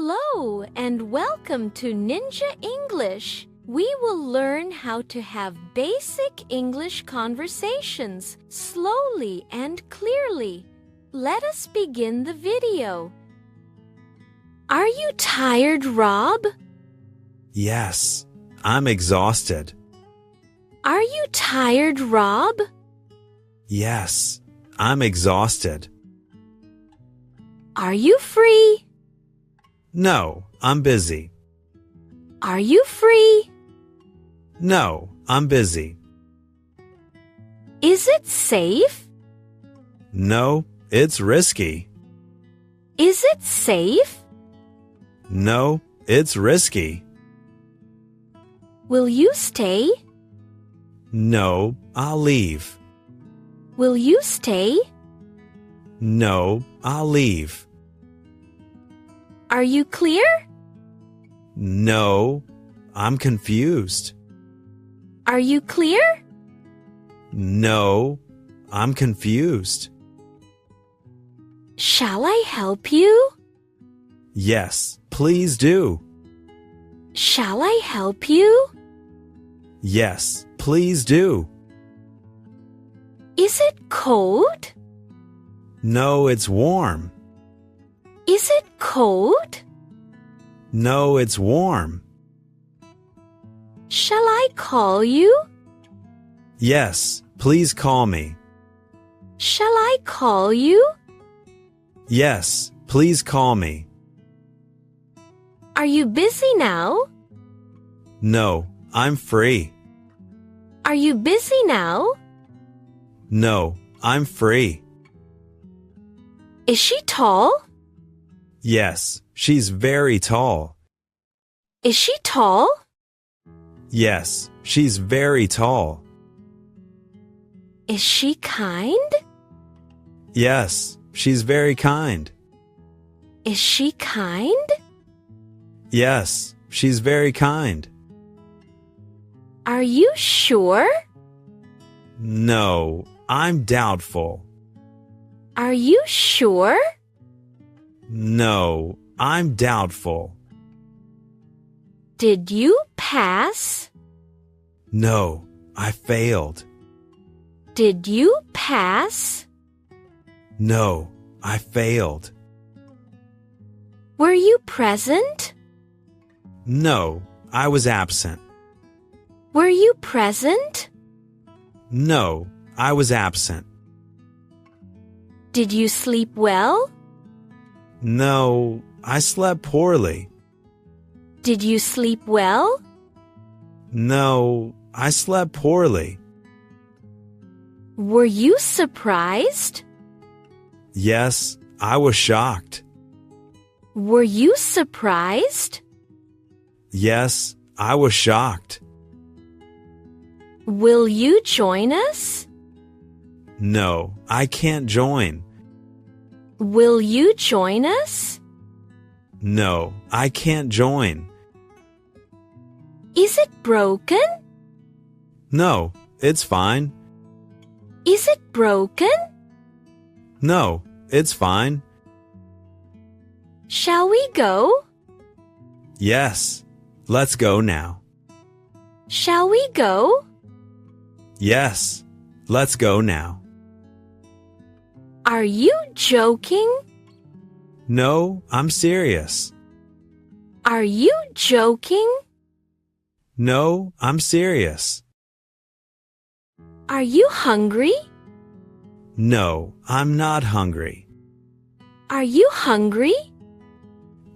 Hello and welcome to Ninja English. We will learn how to have basic English conversations slowly and clearly. Let us begin the video. Are you tired, Rob? Yes, I'm exhausted. Are you tired, Rob? Yes, I'm exhausted. Are you free? No, I'm busy. Are you free? No, I'm busy. Is it safe? No, it's risky. Is it safe? No, it's risky. Will you stay? No, I'll leave. Will you stay? No, I'll leave. Are you clear? No, I'm confused. Are you clear? No, I'm confused. Shall I help you? Yes, please do. Shall I help you? Yes, please do. Is it cold? No, it's warm. Is it cold? No, it's warm. Shall I call you? Yes, please call me. Shall I call you? Yes, please call me. Are you busy now? No, I'm free. Are you busy now? No, I'm free. Is she tall? Yes, she's very tall. Is she tall? Yes, she's very tall. Is she kind? Yes, she's very kind. Is she kind? Yes, she's very kind. Are you sure? No, I'm doubtful. Are you sure? No, I'm doubtful. Did you pass? No, I failed. Did you pass? No, I failed. Were you present? No, I was absent. Were you present? No, I was absent. Did you sleep well? No, I slept poorly. Did you sleep well? No, I slept poorly. Were you surprised? Yes, I was shocked. Were you surprised? Yes, I was shocked. Will you join us? No, I can't join. Will you join us? No, I can't join. Is it broken? No, it's fine. Is it broken? No, it's fine. Shall we go? Yes, let's go now. Shall we go? Yes, let's go now. Are you joking? No, I'm serious. Are you joking? No, I'm serious. Are you hungry? No, I'm not hungry. Are you hungry?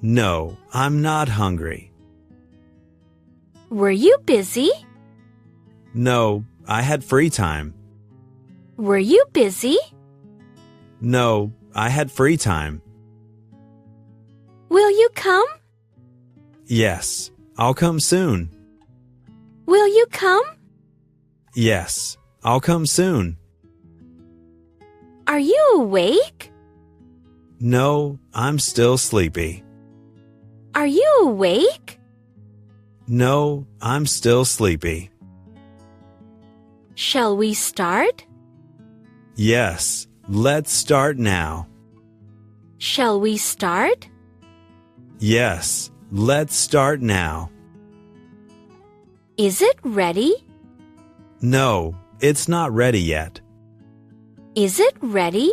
No, I'm not hungry. Were you busy? No, I had free time. Were you busy? No, I had free time. Will you come? Yes, I'll come soon. Will you come? Yes, I'll come soon. Are you awake? No, I'm still sleepy. Are you awake? No, I'm still sleepy. Shall we start? Yes, let's start now. Shall we start? Yes, let's start now. Is it ready? No, it's not ready yet. Is it ready?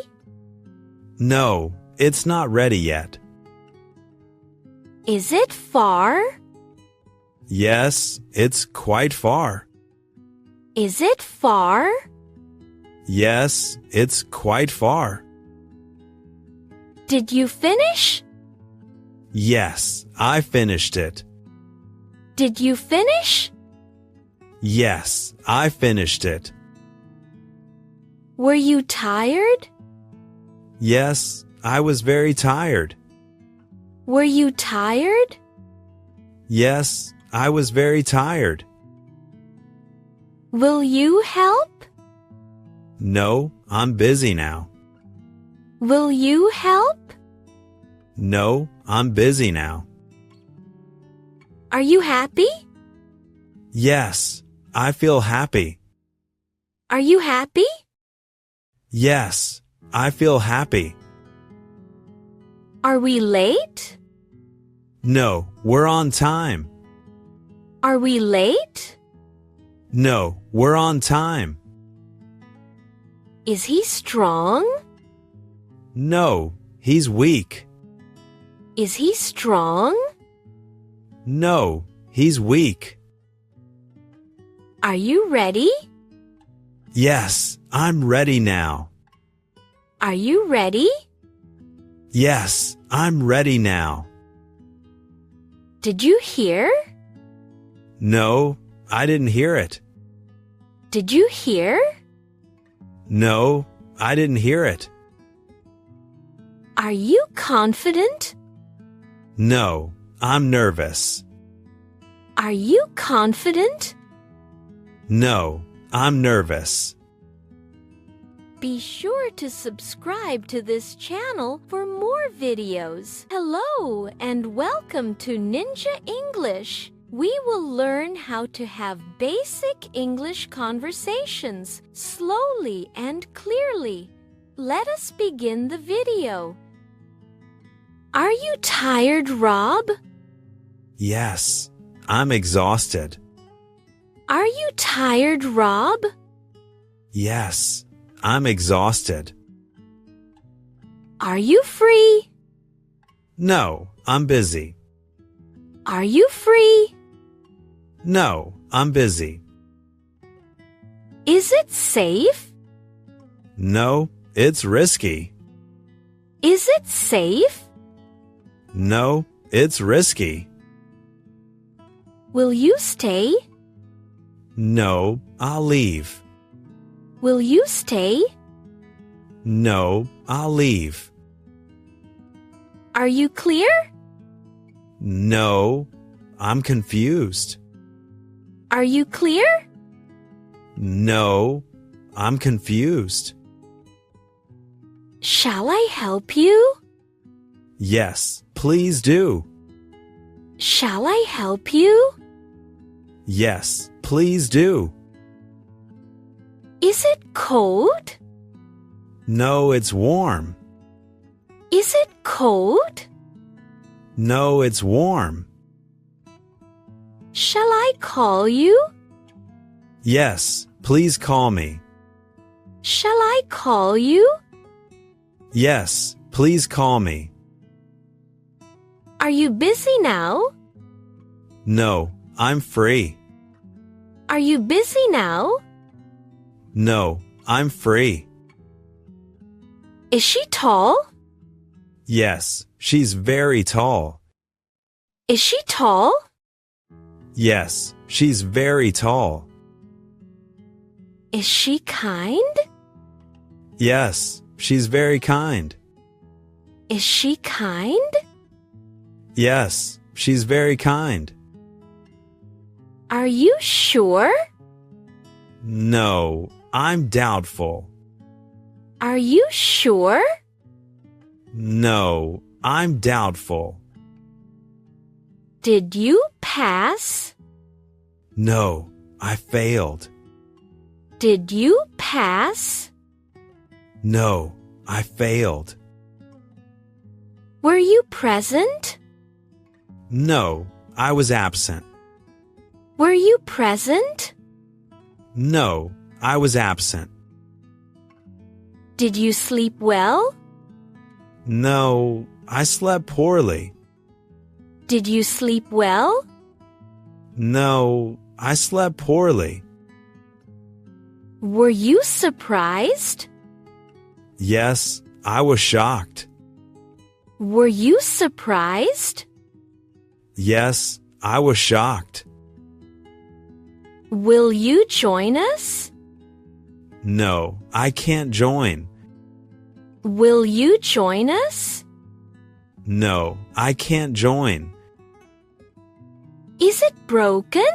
No, it's not ready yet. Is it far? Yes, it's quite far. Is it far? Yes, it's quite far. Did you finish? Yes, I finished it. Did you finish? Yes, I finished it. Were you tired? Yes, I was very tired. Were you tired? Yes, I was very tired. Will you help? No, I'm busy now. Will you help? No, I'm busy now. Are you happy? Yes, I feel happy. Are you happy? Yes, I feel happy. Are we late? No, we're on time. Are we late? No, we're on time. Is he strong? No, he's weak. Is he strong? No, he's weak. Are you ready? Yes, I'm ready now. Are you ready? Yes, I'm ready now. Did you hear? No, I didn't hear it. Did you hear? No, I didn't hear it. Are you confident? No, I'm nervous. Are you confident? No, I'm nervous. Be sure to subscribe to this channel for more videos. Hello and welcome to Ninja English. We will learn how to have basic English conversations slowly and clearly. Let us begin the video. Are you tired, Rob? Yes, I'm exhausted. Are you tired, Rob? Yes, I'm exhausted. Are you free? No, I'm busy. Are you free? No, I'm busy. Is it safe? No, it's risky. Is it safe? No, it's risky. Will you stay? No, I'll leave. Will you stay? No, I'll leave. Are you clear? No, I'm confused. Are you clear? No, I'm confused. Shall I help you? Yes, please do. Shall I help you? Yes, please do. Is it cold? No, it's warm. Is it cold? No, it's warm. Shall I call you? Yes, please call me. Shall I call you? Yes, please call me. Are you busy now? No, I'm free. Are you busy now? No, I'm free. Is she tall? Yes, she's very tall. Is she tall? Yes, she's very tall. Is she kind? Yes, she's very kind. Is she kind? Yes, she's very kind. Are you sure? No, I'm doubtful. Are you sure? No, I'm doubtful. Did you pass? No, I failed. Did you pass? No, I failed. Were you present? No, I was absent. Were you present? No, I was absent. Did you sleep well? No, I slept poorly. Did you sleep well? No, I slept poorly. Were you surprised? Yes, I was shocked. Were you surprised? Yes, I was shocked. Will you join us? No, I can't join. Will you join us? No, I can't join. Is it broken?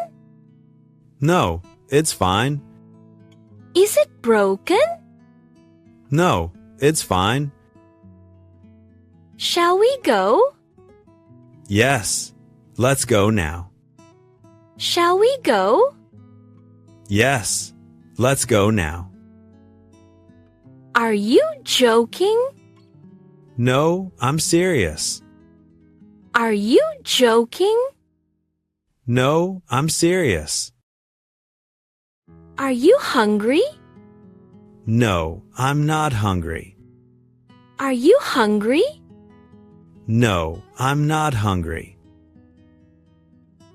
No, it's fine. Is it broken? No, it's fine. Shall we go? Yes, let's go now. Shall we go? Yes, let's go now. Are you joking? No, I'm serious. Are you joking? No, I'm serious. Are you hungry? No, I'm not hungry. Are you hungry? No, I'm not hungry.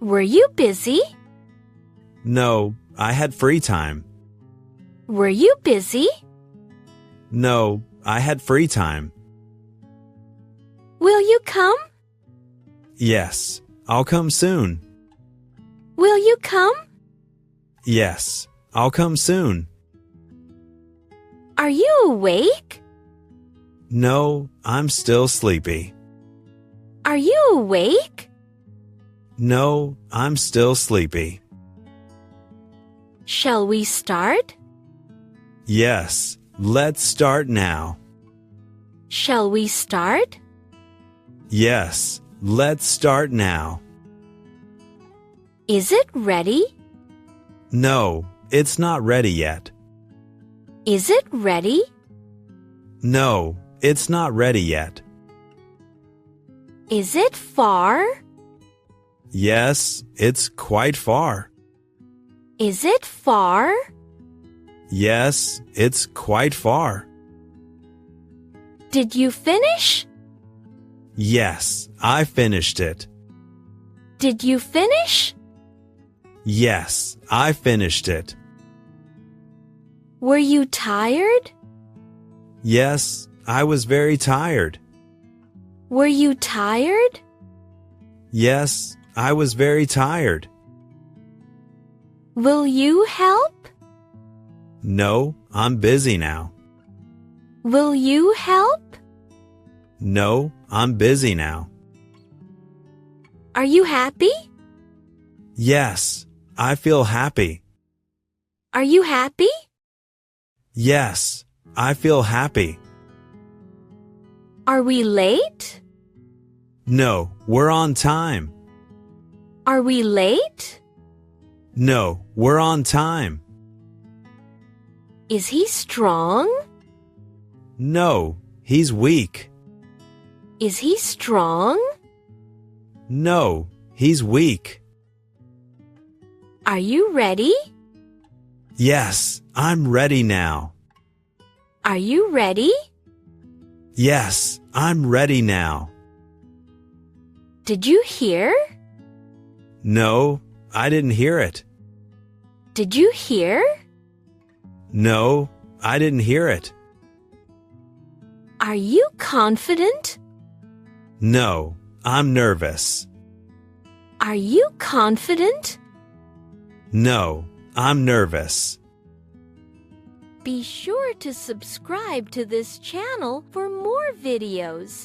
Were you busy? No, I had free time. Were you busy? No, I had free time. Will you come? Yes, I'll come soon. Will you come? Yes, I'll come soon. Are you awake? No, I'm still sleepy. Are you awake? No, I'm still sleepy. Shall we start? Yes, let's start now. Shall we start? Yes, let's start now. Is it ready? No, it's not ready yet. Is it ready? No, it's not ready yet. Is it far? Yes, it's quite far. Is it far? Yes, it's quite far. Did you finish? Yes, I finished it. Did you finish? Yes, I finished it. Were you tired? Yes, I was very tired. Were you tired? Yes, I was very tired. Will you help? No, I'm busy now. Will you help? No, I'm busy now. Are you happy? Yes, I feel happy. Are you happy? Yes, I feel happy. Are we late? No, we're on time. Are we late? No, we're on time. Is he strong? No, he's weak. Is he strong? No, he's weak. Are you ready? Yes, I'm ready now. Are you ready? Yes, I'm ready now. Did you hear? No, I didn't hear it. Did you hear? No, I didn't hear it. Are you confident? No, I'm nervous. Are you confident? No, I'm nervous. Be sure to subscribe to this channel for more videos.